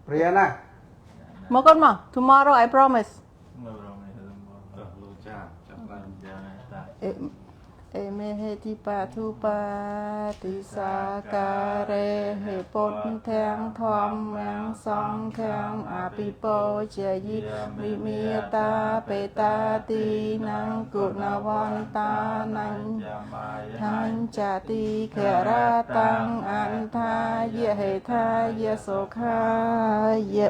Priana. Makan mah. Tomorrow I promise. Eme he ti pa thu pa ti sa ka re he pon thang thom mang song khang a pi po che yi mi mi ta pe ta ti nang ku na wan ta nang than cha ti khe ra tăng an tha ye he tha ye so kha ye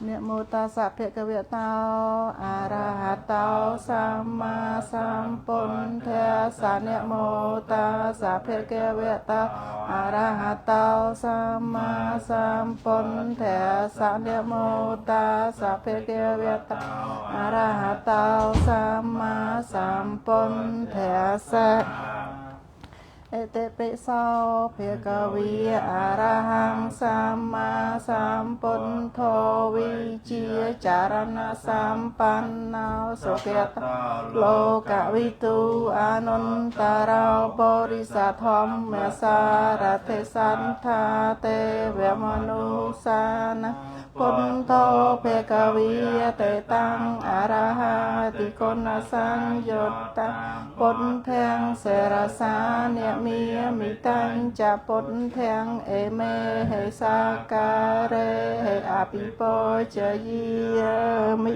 Nẹ mô ta sa phệ ca vệ tao a ra ha tao sam ma sam pon the sa nẹ mô ta sa phệ ca vệ tao a ra ha tao sam ma sam pon the sa nẹ mô ta sa phệ ca vệ tao a ra ha tao sam ma sam pon the sa Ete pe sao pe ca vi a ra hang sam ma sam pon tho vi chia charana sam pan nao so ke ta lo ka vi tu ananta ra bori sa thom me sa ra te san tha te ve manu sana pon tho pe ca vi te tăng a ra ha ti kon na sang yot ta pon thang se ra sa ne mi tăng cha pon thang e me he sa ca re he a pi po cha yi mi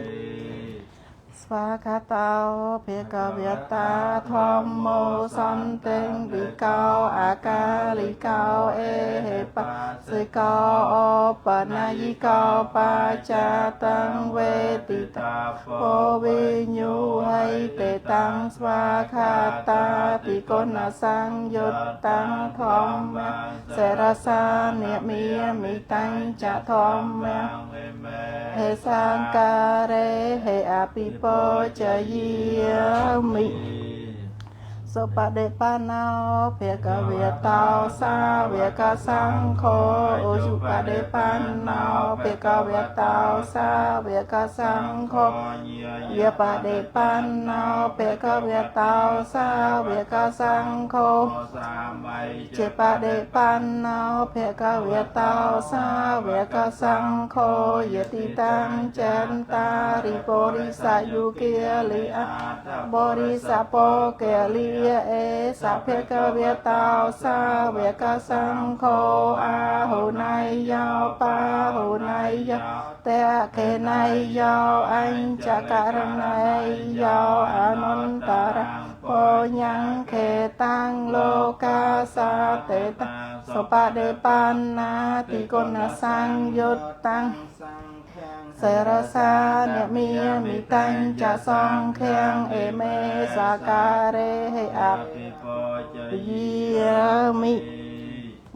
Sva kha tao pe ca việt ta thom mô son tên vi cao a ca li cao e he pa se cao o pa na yi cao pa cha tăng ve ti ta po vi nhu hay te tăng sva kha ta ti con na sang yot tăng thom se ra sa ne mi tăng cha thom he sang ca re he a pi po cha yi mi so pa de pa nao pe ca việt tao sa việt ca sang kho o su pa de pa nao pe ca việt tao sa việt ca sang kho ye pa de pa nao pe ca việt tao sa việt ca sang kho che pa de pa nao pe ca việt tao sa việt ca sang kho ye ti tăng chen ta ri po ri sa yu kia li a bo ri sa po ke li e sa phê ca việt tao sa việt ca sang khô a hồ này yao pa hồ này yao te kê này yao anh cha ca răng này yao anantara po nhang kê tăng lô ca sa te ta so pa de pan na ti con na sang yot tăng se ra sa ne mi tăng cha song khen e me sa ca re he ap yi mi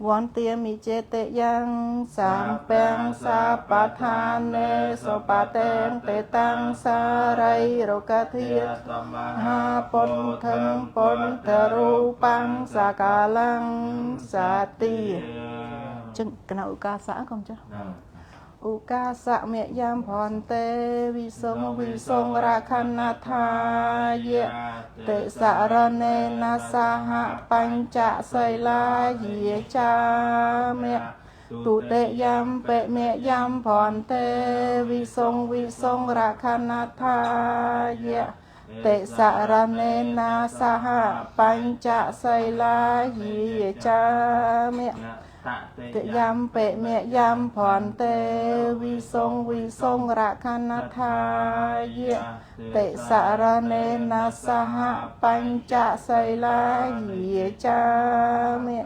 Vốn tiêm mi chế tệ yang sam peng sa pa than ne so pa ten te tăng sa ray ro ca thiết ha pon thân pon thờ ru pang sa ca lăng sa ti chừng cái nào ca xã không chứ u ca sa mẹ yam phòn tê vi sông ra khan na tha ye tệ sa ra ne na sa ha panh cha say la ye cha mẹ tu tệ yam pe mẹ yam phòn tê vi sông ra khan na tha ye tệ sa ra ne na sa ha panh cha say la ye cha mẹ Tệ yam pe mẹ yam phòn tê vi sông ra khan na tha ye tệ sa ra ne na sa ha panh cha say la ye cha mẹ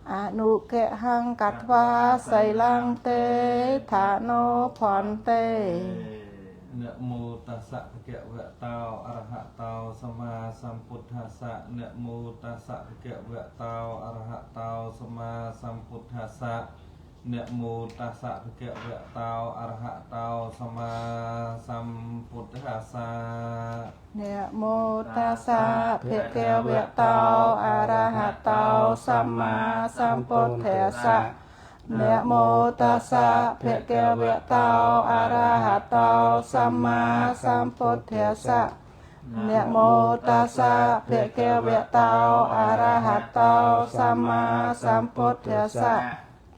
anu ke hang kat va say lang tê tha no phòn tê Nẹ mô tassa bhagavata tao arahatao sama sambuddhassa. Nẹ mô tassa bhagavata arahatao sama sambuddhassa. Nẹ mô tassa bhagavata arahatao sama sambuddhassa. Nẹ mô tassa bhagavata arahatao sama sambuddhassa. Nẹ mô tassa bhagavata arahatao sama sambuddhassa. Nẹ mô tassa bhagavata arahatao sama sambuddhassa.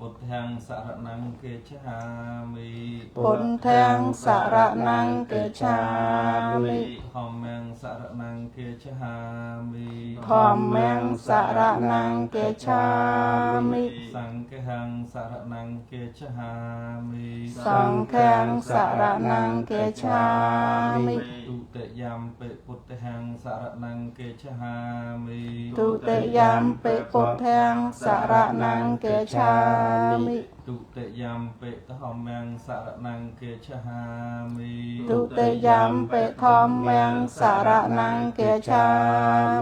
ពុទ្ធังสารนังเกจหามิ พุทธังสารนังเกจามิ ธัมมังสารนังเกจหามิ ธัมมังสารนังเกจามิ สังฆังสารนังเกจหามิ สังฆังสารนังเกจามิ ตุเตยัมเปพุทธังสารนังเกจหามิ ตุเตยัมเปพุทธังสารนังเกจามิ ตุเตยัมเปธัมมังสารนังเกจหามิ ตุเตยัมเปธัมมังสารนังเกจา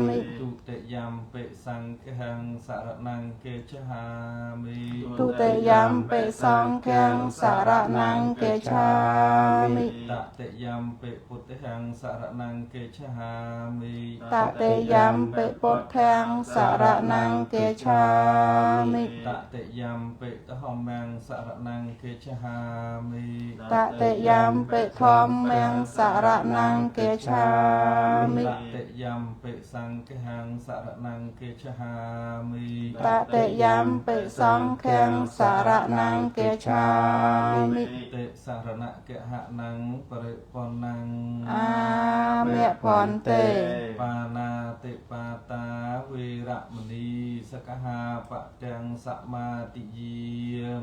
มิ ตุเตยัมเปสังฆังสารนังเกจหามิ ตุเตยัมเปสังฆังสารนังเกจามิ ตเตยัมเปพุทธังสารนังเกจหามิ ตเตยัมเปพุทธังสารนังเกจามิ ตเตยัมเปธัมมังสารนังเกจหามิ ตเตยัมเปธัมมังสารนังเกจามิ ตเตยัมเปสังฆังสารนังเกจหามิ ตเตยัมเปสังฆังสารนังเกจามิ เตสารณะเกหะนังปริปนัง อาเมะพรเต ปานาติปาตาเวระมณีสกหาปะเตังสมาติเย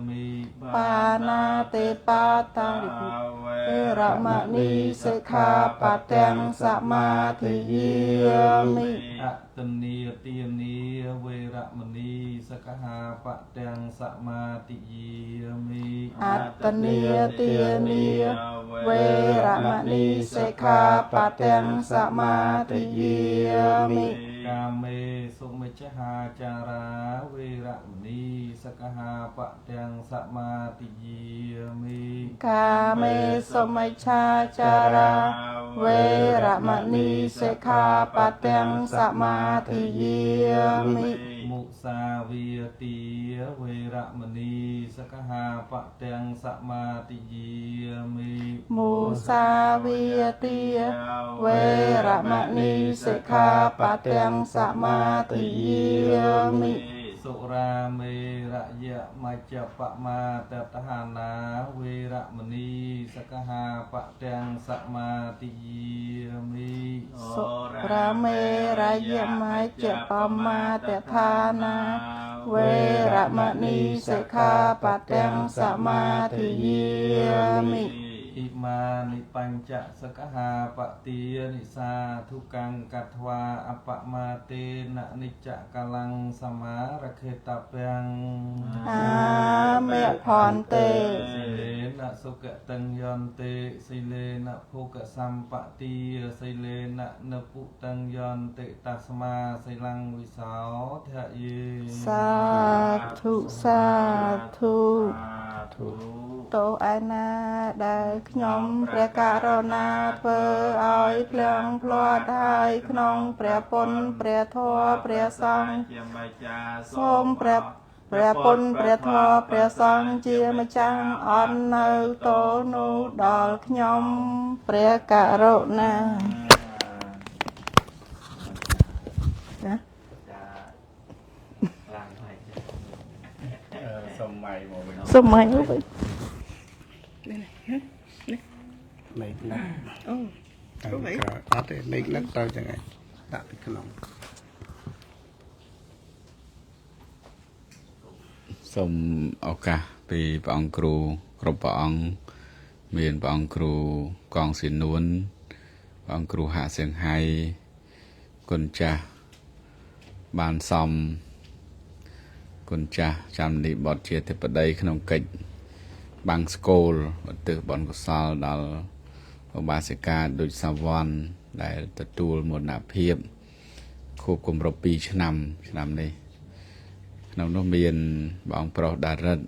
มิ ปานาเตปาตาริปุเวระมณีสิกขาปัตตังสมาธิเยมิ อะตเนียเตียนีเวระมณีสกหาปะเตังสมาติเยมิ อัตตเนียเตียนีเวระมณีสิกขาปัตตังสมาธิเยมิ กาเมสุมิจฉาจาราเวระมณีสกหาปะเตังสมาติเยมิ กาเมสมัชฌาจาราเวระมณีสิกขาปัตตังสมาธิเยมิ มุสาวีตีเวระมณีสกหาปะเตังสมาติเยมิ มุสาวิยติเวระมณีสิกขาปัตตังสมาธิเยมิ สุราเมระยะมัจจปะมาตตหานาเวระมณีสกหาปะเตังสมาติเยมิ สุราเมรยมัจจปมาเตทานาเวระมณีสิกขาปัตตังสมาธิเยมิ อิมานิปัญจสกหาปฏิยนิสาทุกังกัตวาอปมาเตนะนิจจกลังสมารเคตปัง อาเมะพรเต สิเลนะสุกตังยันเตสิเลนะภุกสัมปติสิเลนะนปุตังยันเตตัสมาสิลังวิสาวทะเย สาธุสาธุโตอานาได้ขยมព្រះករុណាធ្វើឲ្យភ្លៀងផ្លាត់ហើយក្នុងព្រះពុនព្រះធម៌ព្រះសង្ឃសូមព្រះពុនព្រះធម៌ព្រះសង្ឃជាម្ចាស់អន់នៅតលនោះដល់ខ្ញុំព្រះករុណាណា សុំម៉ៃមកវិញ សុំមកវិញ មេឃណាស់ អូ ទៅក្រោយអត់ទេមេឃណាស់ទៅចឹងឯងដាក់ពីក្នុងសូមឱកាសពីព្រះអង្គគ្រូគ្រប់ព្រះអង្គមានព្រះអង្គគ្រូកងស៊ីនួនព្រះអង្គគ្រូហាក់សៀងហៃគុណចាស់បានសំគុណចាស់ចាំនិបត្តិជាធិបតីក្នុងកិច្ចបាំងស្គូលឧទ្ទិសបុណ្យកុសលដល់ឧបាសិកាដូចសាវ័នដែលទទួលមរណភាពខួបគម្រប់2ឆ្នាំនេះក្នុងនោះមានបងប្រុសដារិត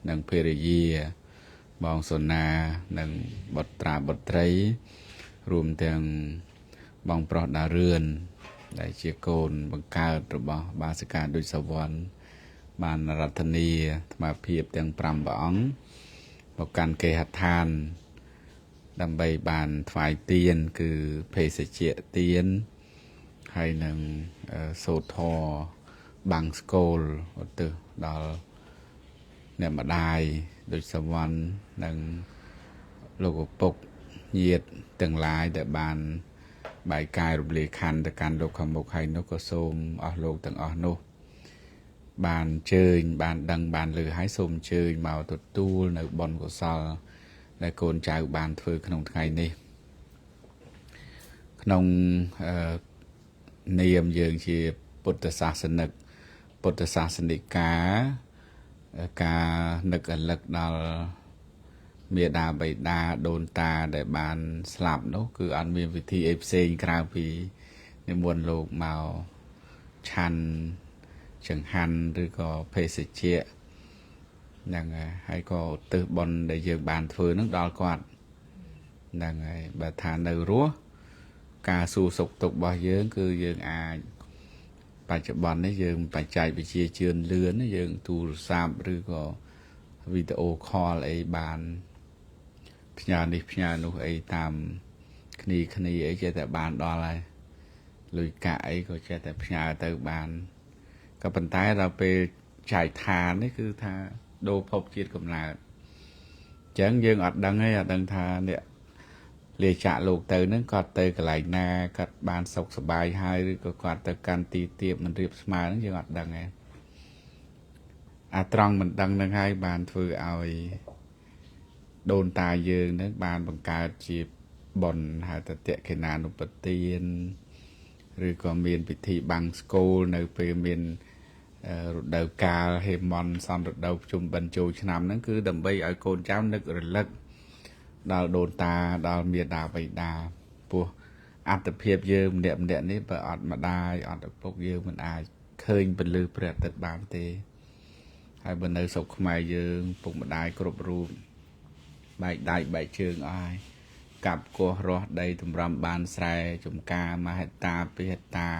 និងភរិយាបងសុណានិងបុត្រាបុត្រីរួមទាំងបងប្រុសដារឿនដែលជាកូនបង្កើតរបស់បាសិកាដូចសាវ័នបានរដ្ឋនីអាត្មាភាពទាំង5ព្រះអង្គមកកាន់គេហដ្ឋានដើម្បីបានថ្វាយទានគឺភេសជ្ជៈទានហើយនឹងសូត្រធម៌បាំងស្គូលឧទ្ទិសដល់ អ្នកម្ដាយដូចសវណ្ណនិងលោកឪពុកញាតិទាំងឡាយដែលបានបាយកាយរំលាយខណ្ឌទៅកាន់លោកខាងមុខហើយនោះក៏សូមអស់លោកទាំងអស់នោះបានជើញបានដឹងបានលើហើយសូមអញ្ជើញមកទទួលនៅបុណ្យកុសលដែលកូនចៅបានធ្វើក្នុងថ្ងៃនេះក្នុងនាមយើងជាពុទ្ធសាសនិកពុទ្ធសាសនិកាការនឹករលឹកដល់មេដាបៃតាដូនតាដែលបានស្លាប់នោះគឺអត់មានវិធីអីផ្សេងក្រៅពីនិមន្តលោកមកឆាន់ចង្ហាន់ឬក៏ភេសជ្ជៈហ្នឹងហើយក៏ឧទ្ទិសបុណ្យដែលយើងបានធ្វើនឹងដល់គាត់ហ្នឹងហើយបើថានៅរស់ការសួរសុខទុក្ខរបស់យើងគឺយើងអាចបច្ចុប្បន្ននេះយើងបច្ចេកវិទ្យាជឿនលឿនយើងទូរស័ព្ទឬក៏វីដេអូខលអីបានផ្ញើនេះផ្ញើនោះអីតាមគ្នាអីចេះតែបានដល់ហើយលុយកាក់អីក៏ចេះតែផ្ញើទៅបានក៏ប៉ុន្តែដល់ពេលចែកឋាននេះគឺថាដូរភពជាតិកំណើតអញ្ចឹងយើងអត់ដឹងទេអត់ដឹងថាអ្នកលាចាក់លោកទៅហ្នឹងគាត់ទៅកន្លែងណាគាត់បានសុខសប្បាយហើយឬក៏គាត់ទៅកាន់ទីទាបមិនរៀបស្មើហ្នឹងយើងអត់ដឹងទេអាត្រង់មិនដឹងហ្នឹងហើយបានធ្វើឲ្យដូនតាយើងហ្នឹងបានបង្កើតជាបុណ្យហៅថាតក្កិណានុបទានឬក៏មានពិធីបាំងស្គរនៅពេលមានរដូវកាលហេមន្តសន្តិរដូវជុំបិណ្ឌចូលឆ្នាំហ្នឹងគឺដើម្បីឲ្យកូនចៅនឹករលឹកដល់ដូនតាដល់មាតាបិតាពោះអត្តភាពយើងម្នាក់នេះបើអត់ម្ដាយអត់ឪពុកយើងមិនអាចឃើញពន្លឺព្រះអាទិត្យបានទេហើយបើនៅស្រុកខ្មែរយើងពុកម្ដាយគ្រប់រូបបែកដៃបែកជើងអស់ហើយកាប់កោះរស់ដីតម្រាំបានស្រែចំការមហិត្តាពិហិត្តា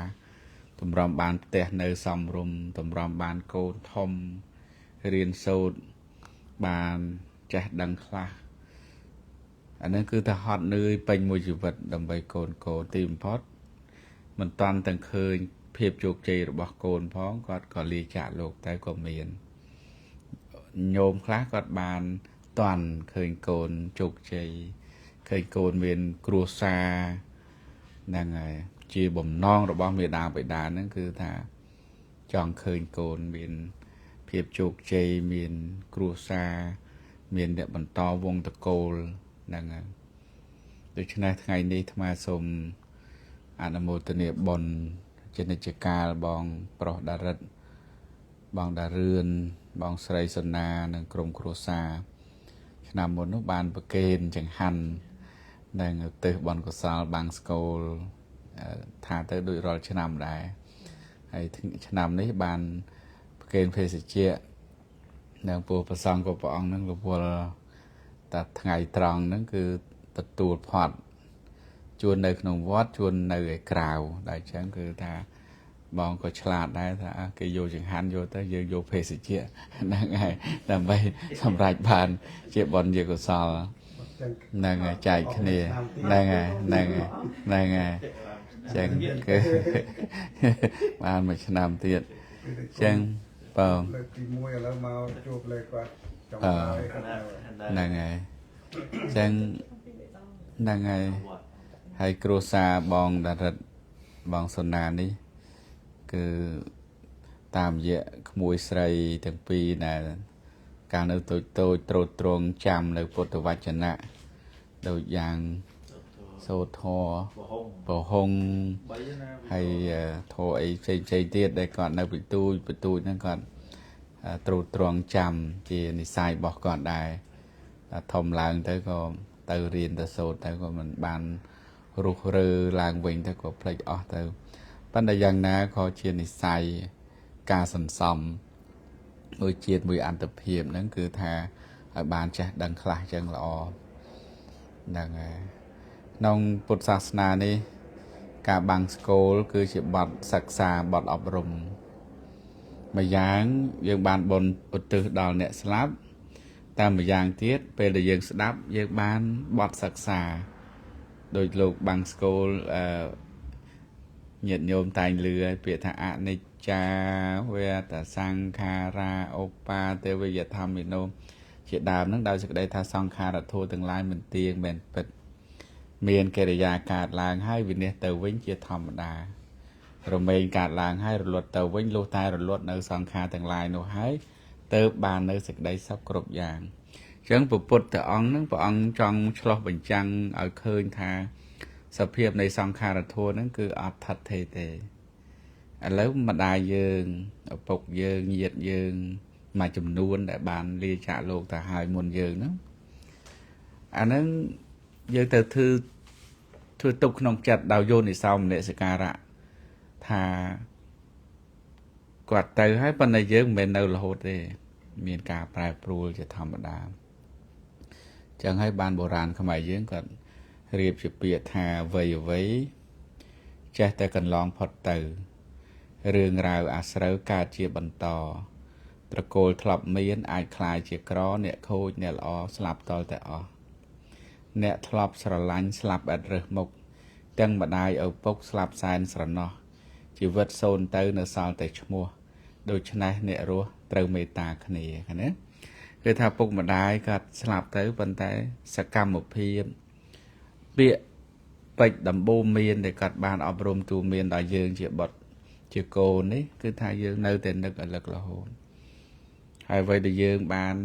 តម្រាំបានផ្ទះនៅសំរុំតម្រាំបានកូនធំរៀនសូត្របានចេះដឹងខ្លះអានេះគឺថាហត់នឿយពេញមួយជីវិតដើម្បីកូនទីបំផុតមិនតាន់ទាំងឃើញភាពជោគជ័យរបស់កូនផងគាត់ក៏លាចាកលោកតែក៏មានញោមខ្លះគាត់បានតាន់ឃើញកូនជោគជ័យឃើញកូនមានគ្រួសារហ្នឹងហើយជាបំណងរបស់មេដាបិតាហ្នឹងគឺថាចង់ឃើញកូនមានភាពជោគជ័យមានគ្រួសារមានអ្នកបន្តវង្សតកូលហ្នឹងហើយដូច្នេះថ្ងៃនេះអាត្មាសូមអនុមោទនាបុណ្យជានិច្ចកាលបងប្រុសដារិតបងដារឿនបងស្រីសុណានិងក្រុមគ្រួសារឆ្នាំមុននោះបានប្រគេនចង្ហាន់និងឧទ្ទិសបុណ្យកុសលបាំងស្គរថាទៅដូចរាល់ឆ្នាំដែរហើយឆ្នាំនេះបានប្រគេនភេសជ្ជៈនិងពូប្រសង់ក៏ព្រះអង្គនឹងរវល់តែថ្ងៃត្រង់ហ្នឹងគឺទទួលផាត់ជួននៅក្នុងវត្តជួននៅឯក្រៅដែលអញ្ចឹងគឺថាបងក៏ឆ្លាតដែរថាគេយកចង្ហាន់យកទៅយើងយកភេសជ្ជៈហ្នឹងហើយដើម្បីសម្រេចបានជាបុណ្យកុសលហ្នឹងហើយចែកគ្នាហ្នឹងហើយចឹងគឺបានមួយឆ្នាំទៀតចឹងបងលើកទី1ឥឡូវមកជួបលេគាត់ចង់ហ្នឹងហើយចឹងហ្នឹងហើយគ្រួសារបងដារិតបងសុណានេះគឺតាមរយៈក្មួយស្រីទាំងពីរដែលកាលនៅតូចត្រួតត្រងចាំនៅពុទ្ធវចនៈដូចយ៉ាងសូត្រធម៌បរហុងហើយធម៌អីផ្សេងទៀតដែលគាត់នៅបន្ទូចហ្នឹងគាត់ត្រួតត្រងចាំជានិស្ស័យរបស់គាត់ដែរធំឡើងទៅក៏ទៅរៀនទៅសូត្រទៅក៏មិនបានរុះរើឡើងវិញទៅក៏ភ្លេចអស់ទៅប៉ុន្តែយ៉ាងណាក៏ជានិស្ស័យការសន្សំមួយជាតិមួយអន្តភាពហ្នឹងគឺថាឲ្យបានចេះដឹងខ្លះចឹងល្អហ្នឹងហើយក្នុងពុទ្ធសាសនានេះការបាំងស្គរគឺជាបទសិក្សាបទអប់រំមួយយ៉ាងយើងបានបុណ្យឧទ្ទិសដល់អ្នកស្លាប់តែម្យ៉ាងទៀតពេលដែលយើងស្ដាប់យើងបានបទសិក្សាដោយលោកបាំងស្គរ nhiệt nhôm tài lừa biệt thà ạ nịch cha về ta sang kha ra opa tê về giờ tham mình nôm chuyện đàm nước đào sẽ đây tha sang kha là thua tương lai mình tiền mình bật miền kề để già cả làng hai vì nè tàu vĩnh chia thầm đà rồi mình cả làng hai rồi luật tàu vĩnh lô tai rồi luật nơi sang kha tương lai nó hai tớ bàn nơi sẽ đây sắp cột vàng chẳng bộ bột tờ ong nó bộ ong trong cho bình trăng ở khơi tha sập hiệpในsang kha là thua nó cứ ở thật thề thềแล้วมาได้យើងปกយើងnhiệtយើងមកចំនួនដែលបានលាចាកលោកទៅហើយមុនយើងហ្នឹងអាហ្នឹងយើងទៅធ្វើទុកក្នុងចិត្តដោយយោនិសោមនសិការៈថាគាត់ទៅហើយប៉ុន្តែយើងមិនមែននៅរហូតទេមានការប្រែប្រួលជាធម្មតាចឹងហើយបានបុរាណខ្មែរយើងគាត់រៀបជាពាក្យថាអ្វីចេះតែកន្លងផុតទៅរឿងរ៉ាវអាស្រូវកើតជាបន្តត្រកូលធ្លាប់មានអាចคลายជាក្រអ្នកខូចអ្នកល្អស្លាប់តតែអស់អ្នកធ្លាប់ស្រឡាញ់ស្លាប់ឥតរើសមុខទាំងម្ដាយឪពុកស្លាប់សែនស្រណោះជីវិតសូន្យទៅនៅសល់តែឈ្មោះដូច្នេះអ្នករស់ត្រូវមេត្តាគ្នាណាគឺថាពុកម្ដាយគាត់ស្លាប់ទៅប៉ុន្តែសកម្មភាពពាក្យពេចដំបូងមានដែលគាត់បានអប់រំទូមានដល់យើងជាបុត្រជាកូននេះគឺថាយើងនៅតែនឹករលឹករហូតហើយអ្វីដែលយើងបាន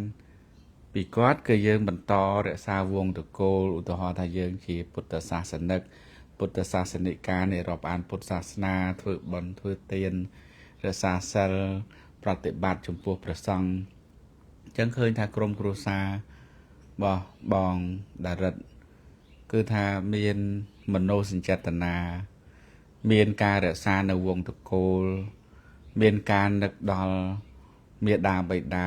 ពីគាត់គឺយើងបន្តរក្សាវងតកូលឧទាហរណ៍ថាយើងជាពុទ្ធសាសនិកពុទ្ធសាសនិកានៃរាប់អានពុទ្ធសាសនាធ្វើបុណ្យធ្វើទានរក្សាសិលប្រតិបត្តិចំពោះព្រះសង្ឃអញ្ចឹងឃើញថាក្រុមគ្រួសាររបស់បងដារិតគឺថាមានមនោសញ្ចេតនាមានការរក្សានៅវងតកូលមានការនឹកដល់មេដាបិតា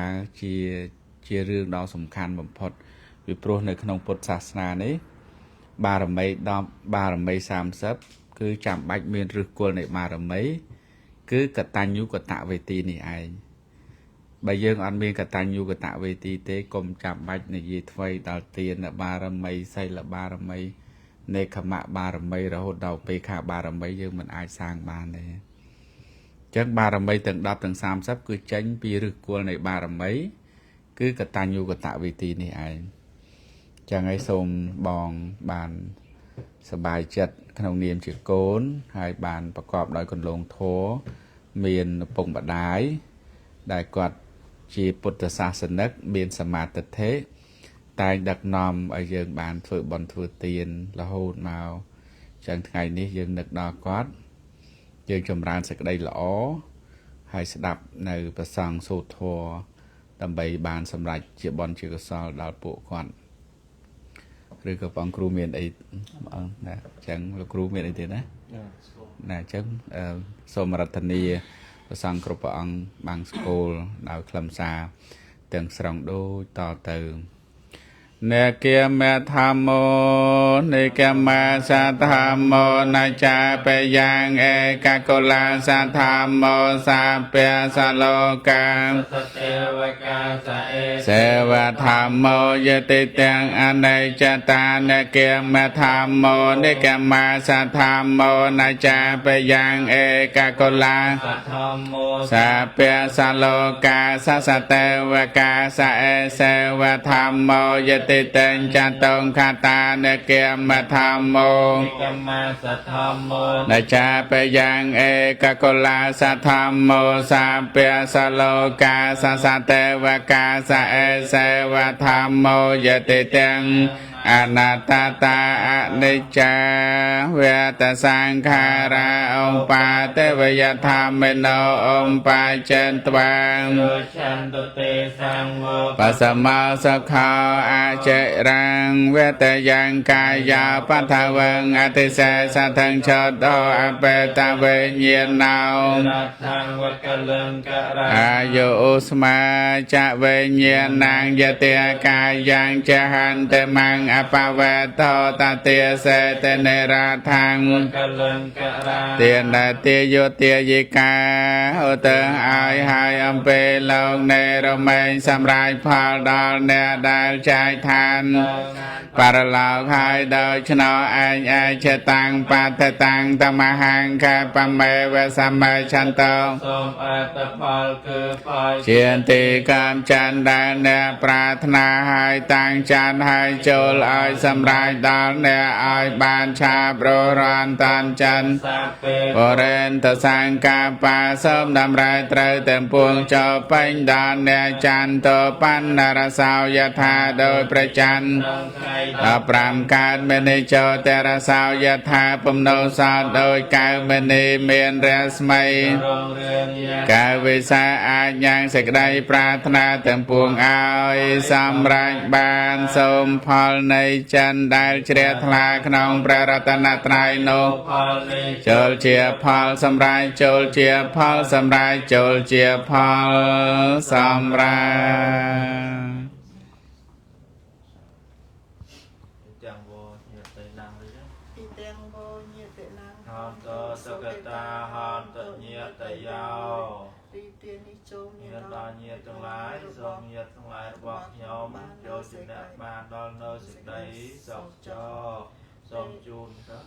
ជារឿងដ៏សំខាន់បំផុតពីព្រោះនៅក្នុងពុទ្ធសាសនានេះបារមី10បារមី30គឺចាំបាច់មានឫសគល់នៃបារមីគឺកតញ្ញូកតវេទីនេះឯងបើយើងអត់មានកតញ្ញូកតវេទីទេកុំចាំបាច់និយាយថ្មីដល់ទានបារមីសីលបារមីនេខមៈបារមីរហូតដល់ពេខាបារមីយើងមិនអាចសាងបានទេអញ្ចឹងបារមីទាំង10ទាំង30គឺចេញពីឫសគល់នៃបារមីគឺកតញ្ញូកតវេទីនេះឯងចឹងហើយសូមបងបានសប្បាយចិត្តក្នុងនាមជាកូនហើយបានប្រកបដោយគន្លងធម៌មានឪពុកម្ដាយដែលគាត់ជាពុទ្ធសាសនិកមានសមាទិដ្ឋិតែងដឹកនាំឲ្យយើងបានធ្វើបុណ្យធ្វើទានរហូតមកចឹងថ្ងៃនេះយើងនឹកដល់គាត់យើងចម្រើនសេចក្តីល្អហើយស្ដាប់នៅព្រះសង្ឃសូត្រធម៌ដើម្បីបានសម្រេចជាបុណ្យជាកុសលដល់ពួកគាត់ឬក៏បងគ្រូមានអីណាអញ្ចឹងលោកគ្រូមានអីទៀតណាណាអញ្ចឹងសូមរតនាព្រះសង្ឃគ្រប់ព្រះអង្គបាំងស្គលដោយខ្លឹមសារទាំងស្រុងដូចតទៅនេគមធម្មោនេគមសាធម្មោណាចាបយ៉ាងឯកកុលាសាធម្មោសាពៈសលោកាទេវកាសាអេសេវធម្មោយតិទាំងអនិច្ចតានេគមធម្មោនេគមសាធម្មោណាចាបយ៉ាងឯកកុលាសាធម្មោសាពៈសលោកាសទេវកាសាអេសេវធម្មោយតិតែងចតងខតានេគមធម្មោនេគមសធម្មោណាចាបយ៉ាងឯកកុលាសធម្មោសាពៈសលោកាសទេវកាសាអេសេវធម្មោយតិទាំងអនត្តតាអនិច្ចាវេតសង្ខារាអំបាទេវយធម្មិណោអំបាចិនត្វាងចន្តុទេសង្វបសមោសខោអាចរាងវេតយ៉ាងកាយាបថវងអតិសេសថងចតោអបេតវេញាណោរថងវកលង្ករអាយុស្មាចវេញាណังយតិកាយ៉ាងចហន្តមੰ ปะเวโตตาเตียเสเตเนราทัง កលឹងករ៉ា เตียนดาเตียโยเตียยิกาอุตอายหายอัมเปลงในรมัยสำรายพอลดอลเนดาลใจทานปารลาวหายโดยชนอไอไอเชตังปัตตังตมหังคาปเมเวสัมเมชันโต សូមអត្តផលគឺផល เชียนตีกามจันดาเนปรารถนาหายตังจันหายโจลอายสำรายดอลเนอายบานชาโปรรานตันจัน សាពេ บริเวณตะสังกาปาสมดำไรเตรเต็มพวงเจ้าปัญดานเนจันโตปันนารสาวยธาโดยประจัน ក្នុងថ្ងៃ ต่อปรามการเมนิโจเตระสาวยธาปมโนสาโดยกายเมนิเมียนเรสมัย រងរឿងយ៉ា กายวิสาอายังเสกได้ปรารถนาเต็มพวงอายสำรักบานสมพลในจันได้เฉลียทลาขนองพระรัตนตรัยโน ផលនេះ โจลเจียพอลสำรายโจลเจียพอลสำรายโจลเจียพอลสำราย ទាំងវញាតិណាំវិញ ពីទាំងបោញាតិណាង ហន្តសុគតាហន្តញាតយោ ទីទាននេះចូលញា ញាត តិ ដល់ញាតទាំងឡាយសូមញាតទាំងឡាយរបស់ខ្ញុំចូលជាអ្នកបានដល់នៅសេចក្តីសុខចោសូមជូនទៅ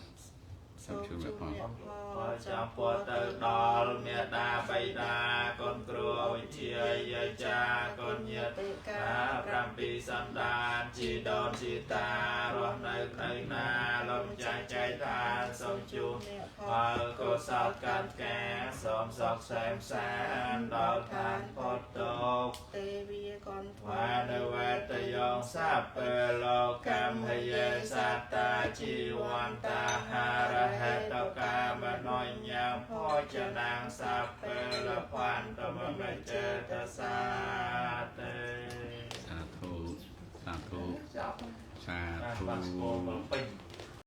សូមជូនអ្នក បើចាំពរទៅដល់មេដាបៃតាកូនគ្រូវិជាយាយចាកូនញាតិកា7សន្តានជីដូនជីតារស់នៅនៅណាលំចាយចែកឋានសូមជូនផលកុសលកម្មការសូមសុខសែមសានដល់ឋានផុតទុក្ខ ទេវាកនថ្វា វានវេតយោសាពេលោកម្មហយេសត្តាជីវន្តាហារហេតកាមនោញ្ញភោចនាងសាពេលផន្តមមេចេតសាទេ สาธุสาธุ ចាប់ สา បាន ธุ បានស្គាល់បំពេញ